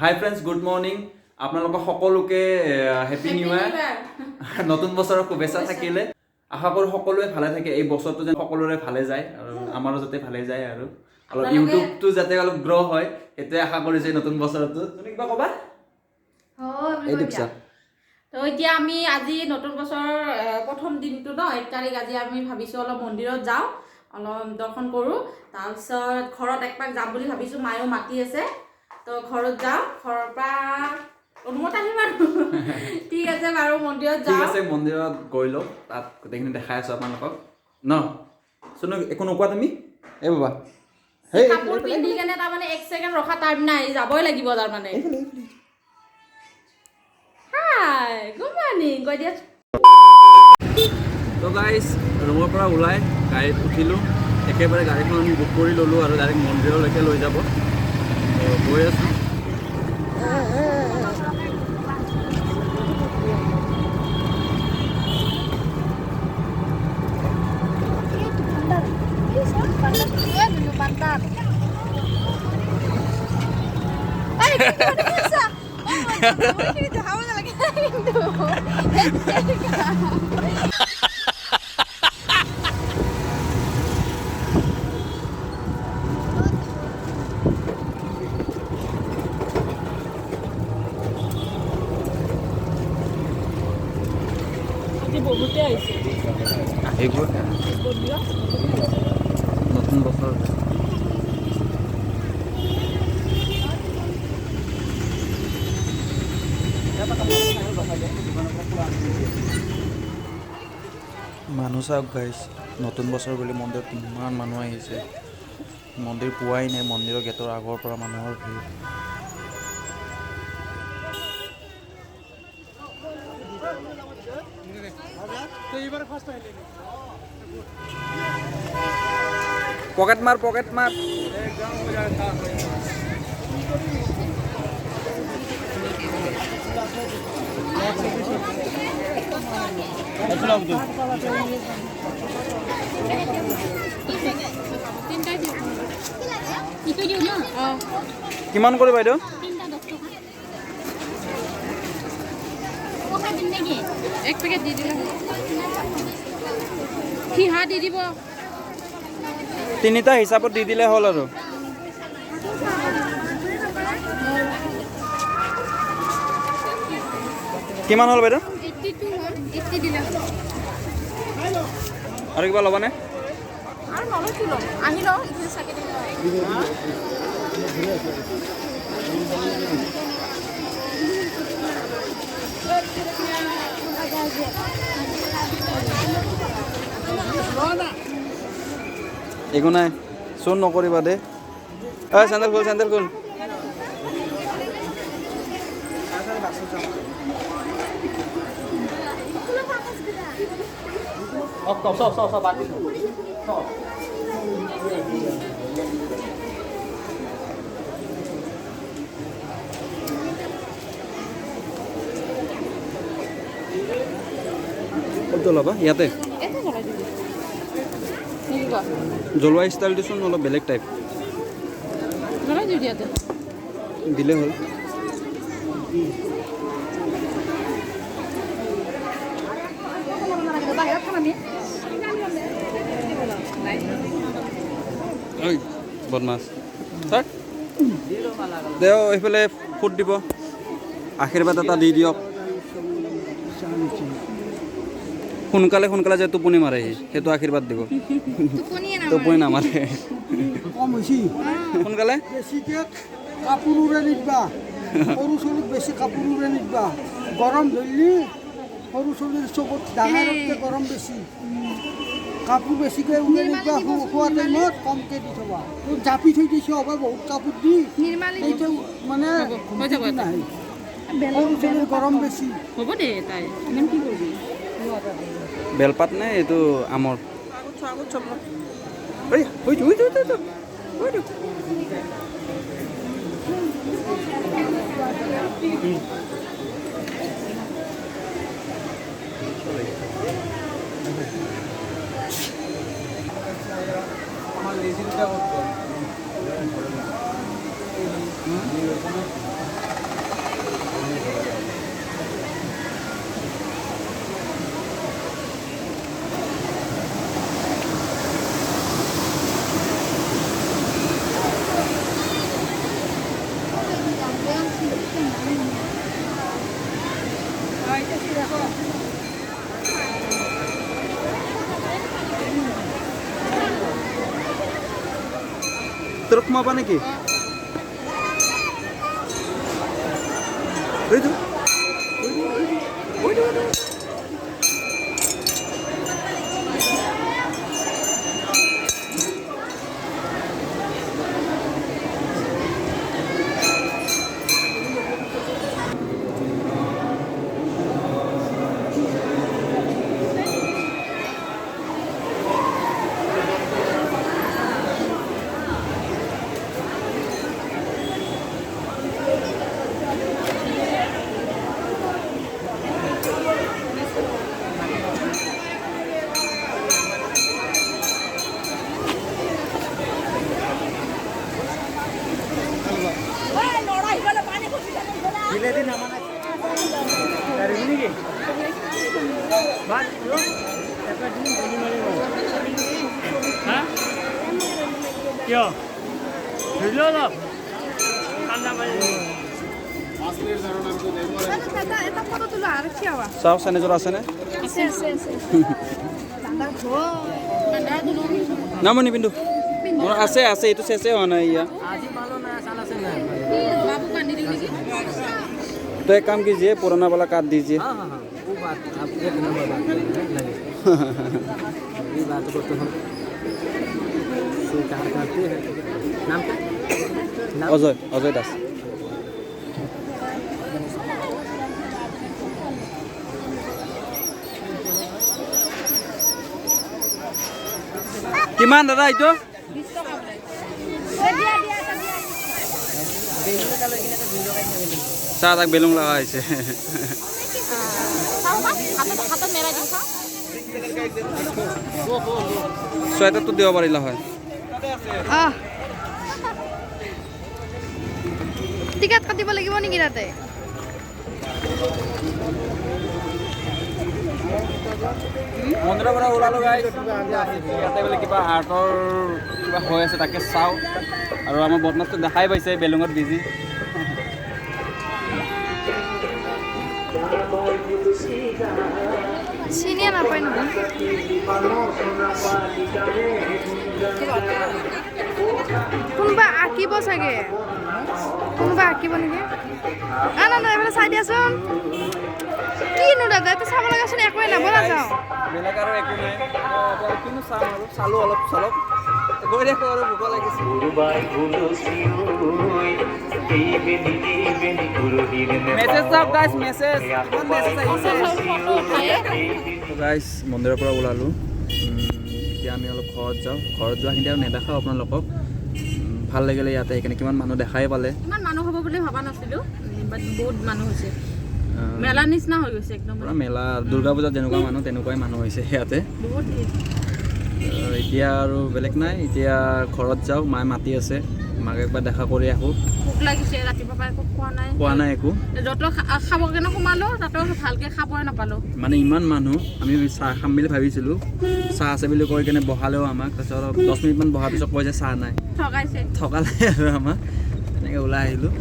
হাই friends, good morning. আপোনালোকক সকলোকে happy new ইয়াৰ, নতুন বছৰৰ শুভেচ্ছা থাকিলে। আশা কৰোঁ সকলোৱে ভালে থাকে, এই বছৰটো যেন সকলোৰে ভালে যায় আৰু আমাৰো যাতে ভালে যায় আৰু অলপ ইউটিউবটো যাতে অলপ গ্ৰ' হয়, সেইটোৱে আশা কৰিছে নতুন বছৰটো। তুমি কিবা ক'বা? এইটো পিছত তো এতিয়া আমি আজি নতুন বছৰৰ প্ৰথম দিনটো ন, 1 তাৰিখ। আজি আমি ভাবিছোঁ অলপ মন্দিৰত যাওঁ, অলপ দৰ্শন কৰোঁ। তাৰপিছত ঘৰত একপাক যাম বুলি ভাবিছোঁ, মায়েও মাতি আছে। তো ঘৰত যাওঁ, ঘৰৰ পৰা ৰুমত আহিম আৰু ঠিক আছে বাৰু, মন্দিৰত যাওঁ। ঠিক আছে, মন্দিৰত গৈ লওঁ, তাত গোটেইখিনি দেখাই আছোঁ আপোনালোকক ন। চোনো একো নোকোৱা তুমি? এই বাবা কাপোৰ পিন্ধি কেনে তাৰমানে 1 ছেকেণ্ড ৰখা টাইম নাই, যাবই লাগিব তাৰমানে। হাই গুড মৰ্নিং কৈ দিয়া। তো গাইজ, ৰুমৰ পৰা ওলাই গাড়ীত উঠিলোঁ, একেবাৰে গাড়ীখন বুক কৰি ল'লোঁ আৰু ডাইৰেক্ট মন্দিৰলৈকে লৈ যাব। গৈ আছোঁ। বহুতে আহিছে, আহিব নতুন বছৰ। মানুহ চাওক গাইছ, নতুন বছৰ বুলি মন্দিৰত কিমান মানুহ আহিছে। মন্দিৰ পোৱাই নাই, মন্দিৰৰ গেটৰ আগৰ পৰা মানুহৰ ভিৰ। পকেট মাৰ, পকেট মাৰ। কিমান কৰি বাইদেউ? 1 পেকেট দি দিলে সিহা দি দিব। 3টা হিচাপত দি দিলে হ'ল আৰু। কিমান হ'ল বাইদেউ? 82 হ'ল, 80 দিলে আৰু কিবা ল'বানে? আৰু নলৈছোঁ ল'ম, আহি লওঁ ইফালে চাকে দিম। একো নাই, চোন নকৰিবা দে। চেণ্ডেল খোল, চেণ্ডেল খোল। ক'ত জ্বলাবা? ইয়াতে জ্বলোৱা ষ্টাইলটোচোন অলপ বেলেগ টাইপ দিলে হ'ল। বদমাছ দেও, এইফালে ফুট দিব, আশীৰ্বাদ এটা দি দিয়ক। সোনকালে সোনকালে যে টোপনি মাৰে সেইটো আশীৰ্বাদ দিব। টোপনি নামাৰে সোনকালে। কাপোৰ উৰে নিদিবা, সৰু ছোৱালীক বেছি কাপোৰ উৰে নিদিবা। গৰম ধৰিলে সৰু ছোৱালীৰ চকুত ডাঙৰতকৈ গৰম বেছি। কাপোৰ বেছিকৈ উৰে নিদিবা, খোৱা টাইমত কমকৈ দি থবা। জাপি থৈ দিছে হ'ব বহুত কাপোৰ দি, এইটো মানে নাহে। সৰু ছোৱালীৰ গৰম বেছি। হ'ব দে, তাই ইমান কি কৰিবি। বেলপাত নে এইটো আমৰ? আমাৰ লেজিটা কৰতে তোৰ সোমাবা নেকি এইটো কিয় ধৰিল অলপ ঠাণ্ডা পানী চাও চেনেজৰ আছেনে না মই নিপিন্ধো মোৰ আছে আছে এইটো চেচে হোৱা নাই ইয়া तो एक काम कीजिए पुराना वाला काट दीजिए हाँ हाँ हाँ वो बात आप एक नंबर बात कर रहे हैं लगे ये बात को तो हम स्वीकार करते हैं नाम क्या नाम अजय अजय दास কিমান দাদা এইটো চাহ তাক বেলুন লগা হৈছে চুৱেটাৰটো দিব পাৰিলা হয় টিকেট কাটিব লাগিব নেকি তাতে মন্দিৰৰ পৰা ওলালো গাইছ ইয়াতে বোলে কিবা হাৰ্টৰ কিবা হৈ আছে তাকে চাওঁ আৰু আমাৰ বদমাছটো দেখাই পাইছে বেলুঙত বিজি চিনিয়ে নাপায় নহয় কোনোবা আঁকিব চাগে কোনোবা আঁকিব নেকি না না এইফালে চাই দিয়াচোন কিনো দাদা এইটো চাব লগাচোন একোৱে নাব নাযাওঁ বেলেগ আৰু একো নাই কিনো চাম আৰু চালোঁ অলপ চলপ গৈ দেখো আৰু ভোক লাগিছে মেছেজ চাওক গাইছ মেছেজ কিমান মেছেজ আহিছে গাইছ মন্দিৰৰ পৰা ওলালোঁ এতিয়া আমি অলপ ঘৰত যাওঁ ঘৰত যোৱাখিনি আৰু নেদেখাওঁ আপোনালোকক ভাল লাগিলে ইয়াতে সেইকাৰণে কিমান মানুহ দেখাই পালে ইমান মানুহ হ'ব বুলি ভবা নাছিলোঁ বাট বহুত মানুহ হৈছে মেলা নিচিনা হৈ গৈছে একদম পুৰা মেলা দুৰ্গা পূজাত যেনেকুৱা মানুহ তেনেকুৱাই মানুহ হৈছে ইয়াতে বহুত এতিয়া আৰু বেলেগ নাই এতিয়া ঘৰত যাওঁ মায়ে মাতি আছে মাক একবাৰ দেখা কৰি আহোঁ ভোক লাগিছে ৰাতিপুৱাৰ পৰা একো খোৱা নাই একো য'ত খাব কাৰণে সোমালোঁ তাতো ভালকৈ খাবই নাপালোঁ মানে ইমান মানুহ আমি চাহ খাম বুলি ভাবিছিলোঁ চাহ আছে বুলি কৈ কেনে বহালেও আমাক তাৰপিছত 10 মিনিটমান বহাৰ পিছত কৈ যে চাহ নাই ঠগাইছে ঠগালে আৰু আমাক তেনেকৈ ওলাই আহিলোঁ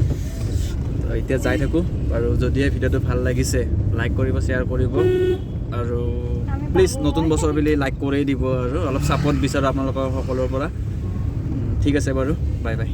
এতিয়া যাই থাকোঁ আৰু যদিহে ভিডিঅ'টো ভাল লাগিছে লাইক কৰিব শ্বেয়াৰ কৰিব আৰু প্লিজ নতুন বছৰ বুলি লাইক কৰি দিব আৰু অলপ ছাপোৰ্ট বিচাৰোঁ আপোনালোকৰ সকলোৰে পৰা ঠিক আছে বাৰু বাই বাই